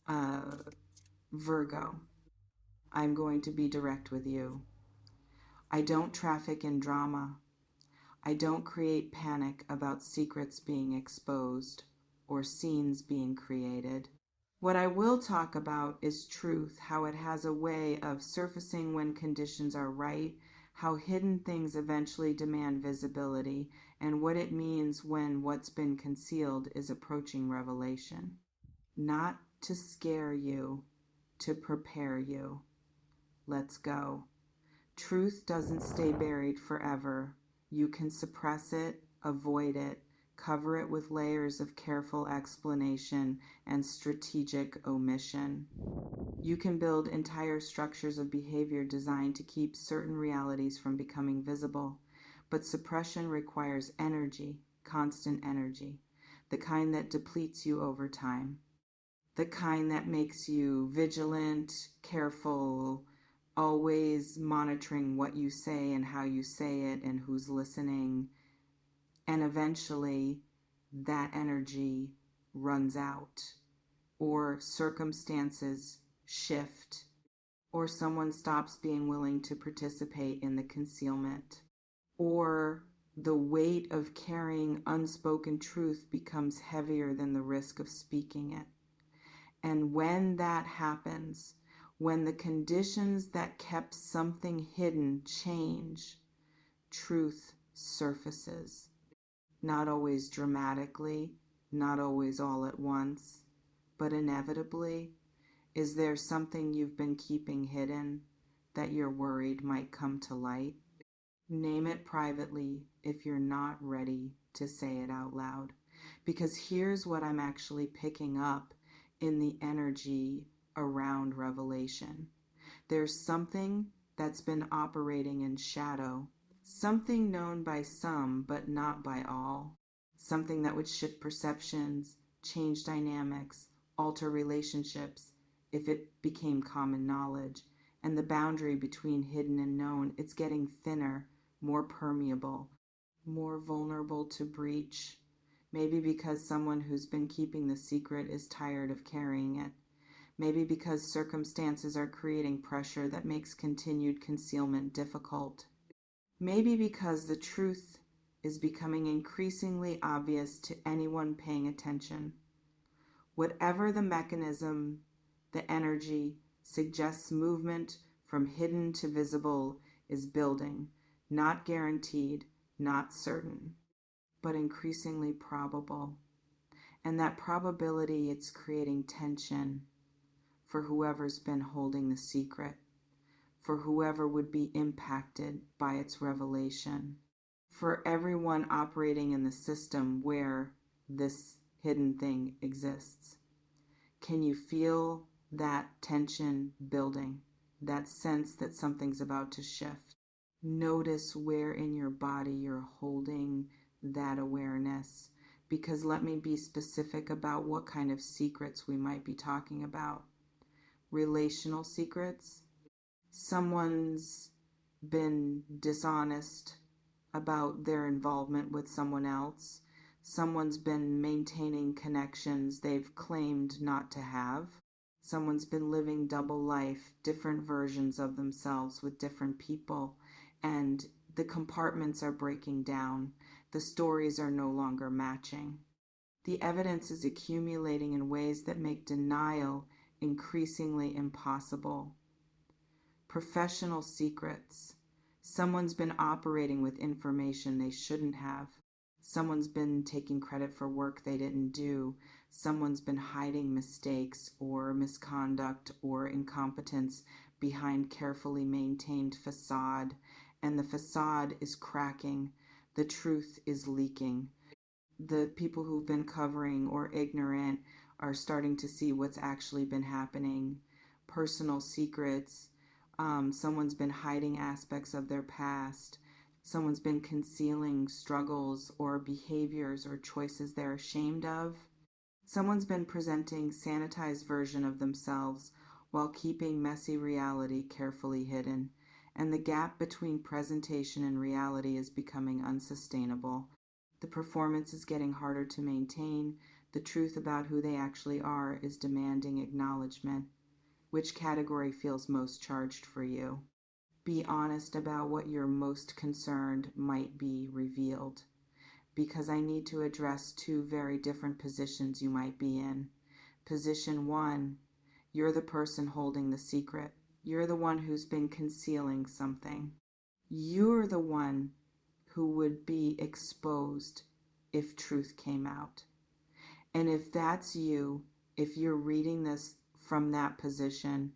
Uh, Virgo, I'm going to be direct with you. I don't traffic in drama. I don't create panic about secrets being exposed or scenes being created. What I will talk about is truth, how it has a way of surfacing when conditions are right, how hidden things eventually demand visibility, and what it means when what's been concealed is approaching revelation. Not to scare you, to prepare you. Let's go. Truth doesn't stay buried forever. You can suppress it, avoid it, cover it with layers of careful explanation and strategic omission. You can build entire structures of behavior designed to keep certain realities from becoming visible. But suppression requires energy, constant energy, the kind that depletes you over time, the kind that makes you vigilant, careful, always monitoring what you say and how you say it and who's listening. And eventually, that energy runs out, or circumstances shift, or someone stops being willing to participate in the concealment, or the weight of carrying unspoken truth becomes heavier than the risk of speaking it. And when that happens, when the conditions that kept something hidden change, truth surfaces. Not always dramatically, not always all at once, but inevitably. Is there something you've been keeping hidden that you're worried might come to light? Name it privately if you're not ready to say it out loud. Because here's what I'm actually picking up in the energy around revelation. There's something that's been operating in shadow, something known by some but not by all, something that would shift perceptions, change dynamics, alter relationships if it became common knowledge. And the boundary between hidden and known, it's getting thinner, more permeable, more vulnerable to breach. Maybe because someone who's been keeping the secret is tired of carrying it. Maybe because circumstances are creating pressure that makes continued concealment difficult. Maybe because the truth is becoming increasingly obvious to anyone paying attention. Whatever the mechanism, the energy suggests movement from hidden to visible is building, not guaranteed, not certain, but increasingly probable. And that probability, it's creating tension for whoever's been holding the secret, for whoever would be impacted by its revelation, for everyone operating in the system where this hidden thing exists. Can you feel that tension building, that sense that something's about to shift? Notice where in your body you're holding that awareness, because let me be specific about what kind of secrets we might be talking about. Relational secrets. Someone's been dishonest about their involvement with someone else. Someone's been maintaining connections they've claimed not to have. Someone's been living double life, different versions of themselves with different people, and the compartments are breaking down. The stories are no longer matching. The evidence is accumulating in ways that make denial increasingly impossible. Professional secrets. Someone's been operating with information they shouldn't have. Someone's been taking credit for work they didn't do. Someone's been hiding mistakes or misconduct or incompetence behind carefully maintained facade, and the facade is cracking. The truth is leaking. The people who've been covering or ignorant are starting to see what's actually been happening. Personal secrets. Someone's been hiding aspects of their past. Someone's been concealing struggles or behaviors or choices they're ashamed of. Someone's been presenting sanitized version of themselves while keeping messy reality carefully hidden. And the gap between presentation and reality is becoming unsustainable. The performance is getting harder to maintain. The truth about who they actually are is demanding acknowledgement. Which category feels most charged for you? Be honest about what you're most concerned might be revealed, because I need to address two very different positions you might be in. Position one, you're the person holding the secret. You're the one who's been concealing something. You're the one who would be exposed if truth came out. And if that's you, if you're reading this from that position,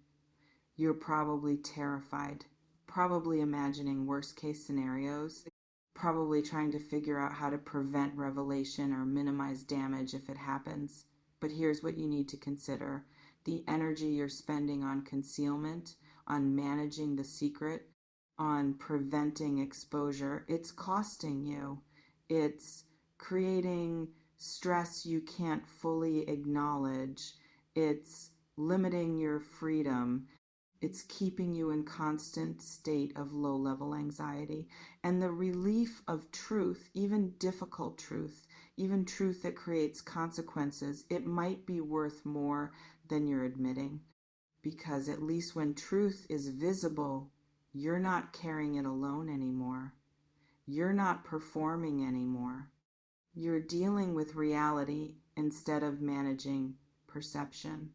you're probably terrified, probably imagining worst case scenarios, probably trying to figure out how to prevent revelation or minimize damage if it happens. But here's what you need to consider. The energy you're spending on concealment, on managing the secret, on preventing exposure, it's costing you. It's creating stress you can't fully acknowledge. It's limiting your freedom. It's keeping you in constant state of low-level anxiety. And the relief of truth, even difficult truth, even truth that creates consequences, it might be worth more than you're admitting. Because at least when truth is visible, you're not carrying it alone anymore. You're not performing anymore. You're dealing with reality instead of managing perception.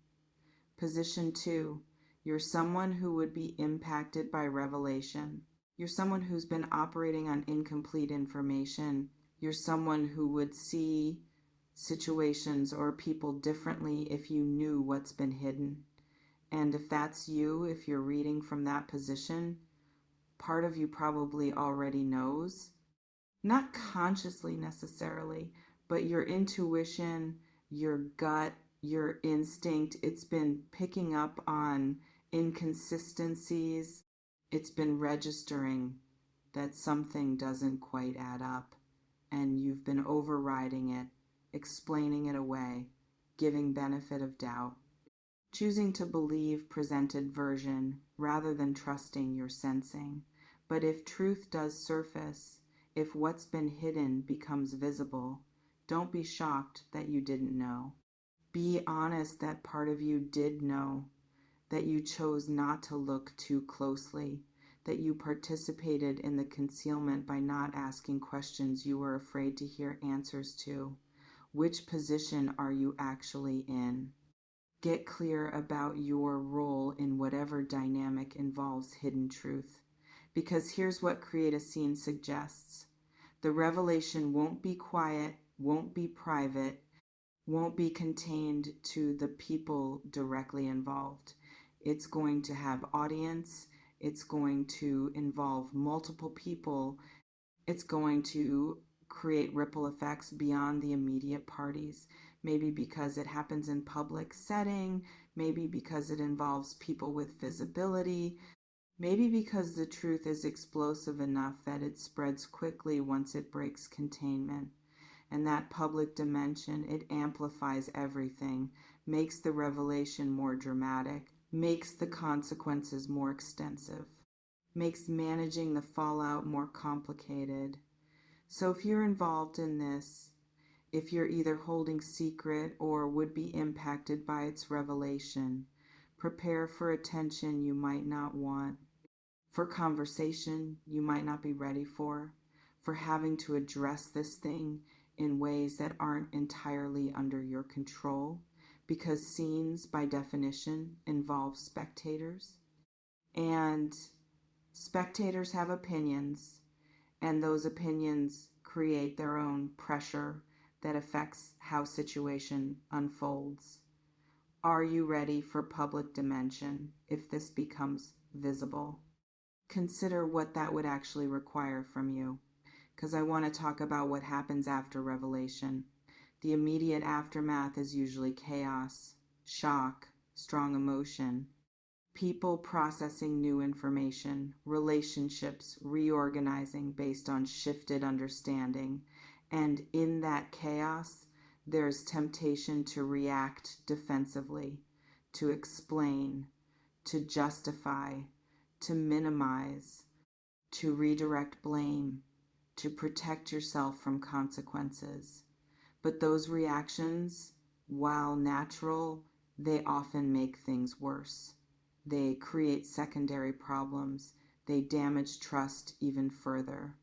Position two, you're someone who would be impacted by revelation. You're someone who's been operating on incomplete information. You're someone who would see situations or people differently if you knew what's been hidden. And if that's you, if you're reading from that position, part of you probably already knows. Not consciously necessarily, but your intuition, your gut, your instinct, it's been picking up on inconsistencies. It's been registering that something doesn't quite add up, and you've been overriding it, explaining it away, giving benefit of doubt, choosing to believe presented version rather than trusting your sensing. But if truth does surface, if what's been hidden becomes visible, don't be shocked that you didn't know. Be honest that part of you did know, that you chose not to look too closely, that you participated in the concealment by not asking questions you were afraid to hear answers to. Which position are you actually in? Get clear about your role in whatever dynamic involves hidden truth. Because here's what Create a Scene suggests. The revelation won't be quiet, won't be private, won't be contained to the people directly involved. It's going to have audience. It's going to involve multiple people. It's going to create ripple effects beyond the immediate parties. Maybe because it happens in public setting, maybe because it involves people with visibility, maybe because the truth is explosive enough that it spreads quickly once it breaks containment. And that public dimension, it amplifies everything, makes the revelation more dramatic, makes the consequences more extensive, makes managing the fallout more complicated. So if you're involved in this, if you're either holding secret or would be impacted by its revelation, prepare for attention you might not want, for conversation you might not be ready for having to address this thing in ways that aren't entirely under your control, because scenes, by definition, involve spectators. And spectators have opinions, and those opinions create their own pressure that affects how situation unfolds. Are you ready for public dimension if this becomes visible? Consider what that would actually require from you, because I want to talk about what happens after revelation. The immediate aftermath is usually chaos, shock, strong emotion, people processing new information, relationships reorganizing based on shifted understanding. And in that chaos, there's temptation to react defensively, to explain, to justify, to minimize, to redirect blame, to protect yourself from consequences. But those reactions, While natural, they often make things worse. They create secondary problems. They damage trust even further.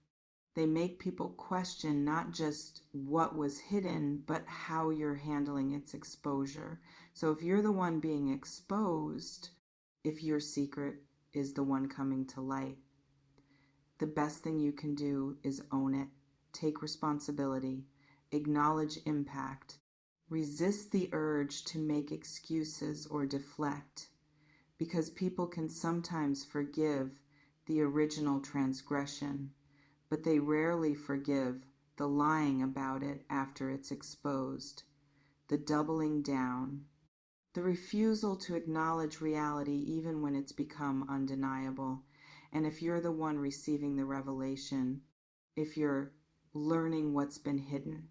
They make people question not just what was hidden, but how you're handling its exposure. So if you're the one being exposed, if your secret is the one coming to light, the best thing you can do is own it, take responsibility, acknowledge impact, resist the urge to make excuses or deflect, because people can sometimes forgive the original transgression, but they rarely forgive the lying about it after it's exposed, the doubling down, the refusal to acknowledge reality even when it's become undeniable. And if you're the one receiving the revelation, if you're learning what's been hidden,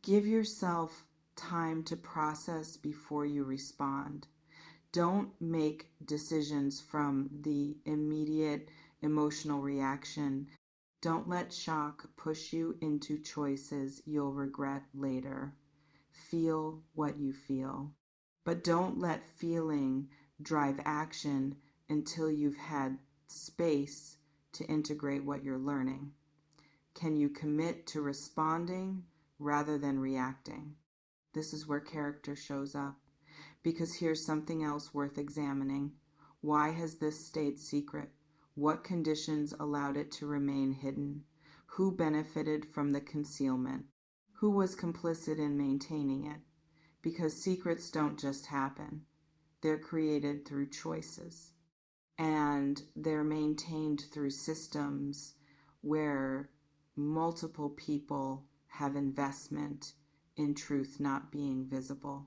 give yourself time to process before you respond. Don't make decisions from the immediate emotional reaction. Don't let shock push you into choices you'll regret later. Feel what you feel. But don't let feeling drive action until you've had space to integrate what you're learning. Can you commit to responding rather than reacting? This is where character shows up. Because here's something else worth examining. Why has this stayed secret? What conditions allowed it to remain hidden? Who benefited from the concealment? Who was complicit in maintaining it? Because secrets don't just happen. They're created through choices. And they're maintained through systems where multiple people have investment in truth not being visible.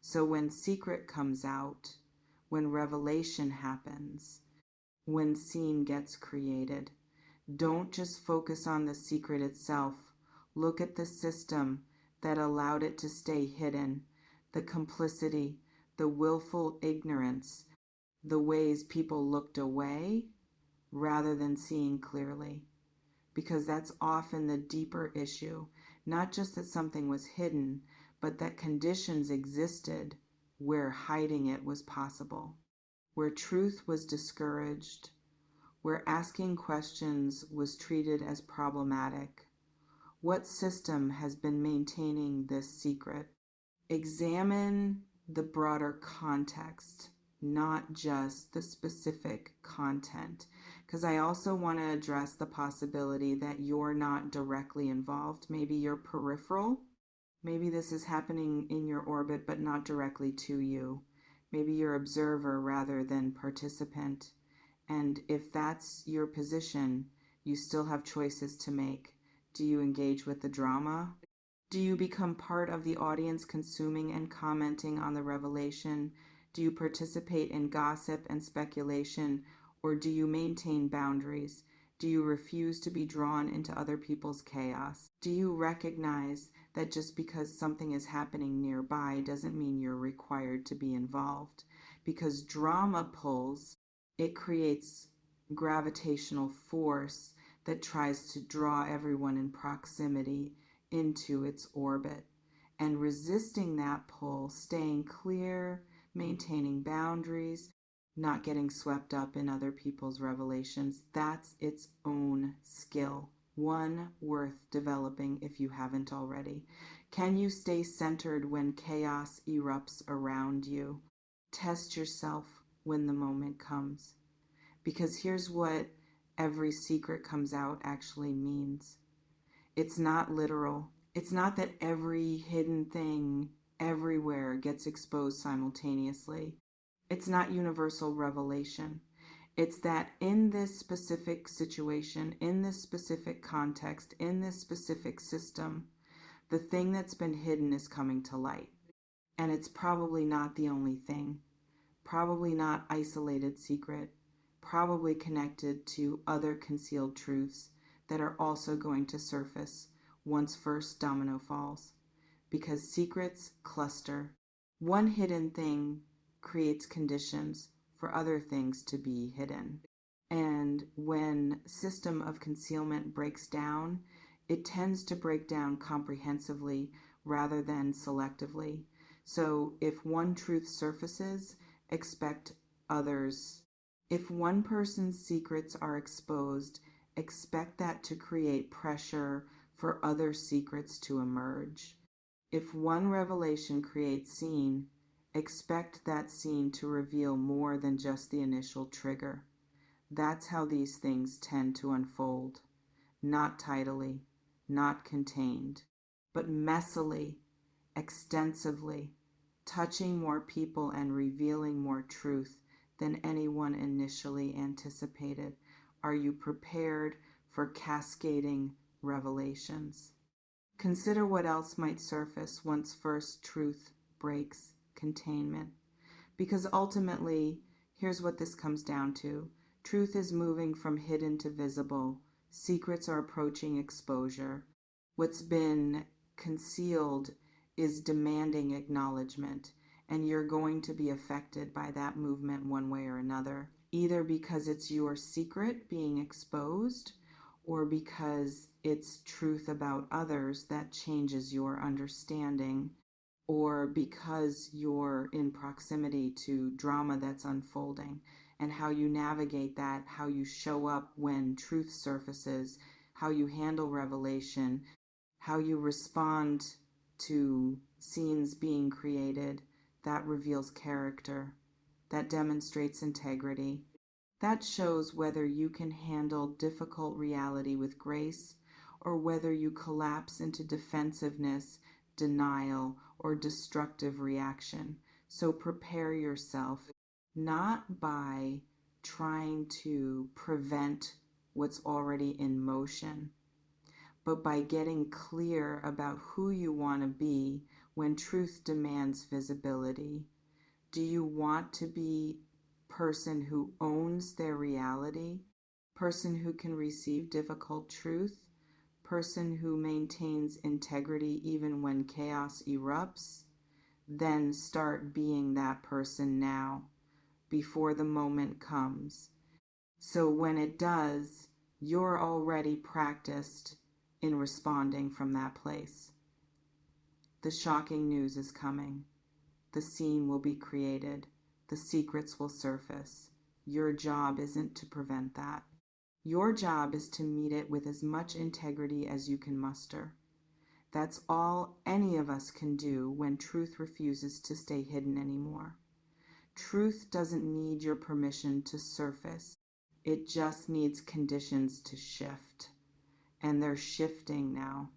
So when secret comes out, when revelation happens, when scene gets created, don't just focus on the secret itself. Look at the system that allowed it to stay hidden, the complicity, the willful ignorance, the ways people looked away rather than seeing clearly. Because that's often the deeper issue, not just that something was hidden, but that conditions existed where hiding it was possible, where truth was discouraged, where asking questions was treated as problematic. What system has been maintaining this secret? Examine the broader context, not just the specific content, because I also want to address the possibility that you're not directly involved. Maybe you're peripheral. Maybe this is happening in your orbit, but not directly to you. Maybe you're observer rather than participant. And if that's your position, you still have choices to make. Do you engage with the drama? Do you become part of the audience consuming and commenting on the revelation? Do you participate in gossip and speculation, or do you maintain boundaries? Do you refuse to be drawn into other people's chaos? Do you recognize that just because something is happening nearby doesn't mean you're required to be involved? Because drama pulls, it creates gravitational force that tries to draw everyone in proximity into its orbit. And resisting that pull, staying clear, maintaining boundaries, not getting swept up in other people's revelations, that's its own skill, one worth developing if you haven't already. Can you stay centered when chaos erupts around you? Test yourself when the moment comes. Because here's what every secret comes out actually means. It's not literal. It's not that every hidden thing everywhere gets exposed simultaneously. It's not universal revelation. It's that in this specific situation, in this specific context, in this specific system, the thing that's been hidden is coming to light. And it's probably not the only thing. Probably not isolated secret. Probably connected to other concealed truths that are also going to surface once first domino falls. Because secrets cluster. One hidden thing creates conditions for other things to be hidden. And when system of concealment breaks down, It tends to break down comprehensively rather than selectively. So if one truth surfaces, expect others. If one person's secrets are exposed, expect that to create pressure for other secrets to emerge. If one revelation creates scene, expect that scene to reveal more than just the initial trigger. That's how these things tend to unfold. Not tidily, not contained, but messily, extensively, touching more people and revealing more truth than anyone initially anticipated. Are you prepared for cascading revelations? Consider what else might surface once first truth breaks containment. Because ultimately, here's what this comes down to. Truth is moving from hidden to visible. Secrets are approaching exposure. What's been concealed is demanding acknowledgement, and you're going to be affected by that movement one way or another, either because it's your secret being exposed or because it's truth about others that changes your understanding, or because you're in proximity to drama that's unfolding, and how you navigate that, how you show up when truth surfaces, how you handle revelation, how you respond to scenes being created. That reveals character, that demonstrates integrity. That shows whether you can handle difficult reality with grace or whether you collapse into defensiveness, denial, or destructive reaction. So prepare yourself, not by trying to prevent what's already in motion, but by getting clear about who you want to be when truth demands visibility. Do you want to be person who owns their reality, person who can receive difficult truth, person who maintains integrity even when chaos erupts? Then start being that person now, before the moment comes. So when it does, you're already practiced in responding from that place. The shocking news is coming. The scene will be created. The secrets will surface. Your job isn't to prevent that. Your job is to meet it with as much integrity as you can muster. That's all any of us can do when truth refuses to stay hidden anymore. Truth doesn't need your permission to surface. It just needs conditions to shift. And they're shifting now.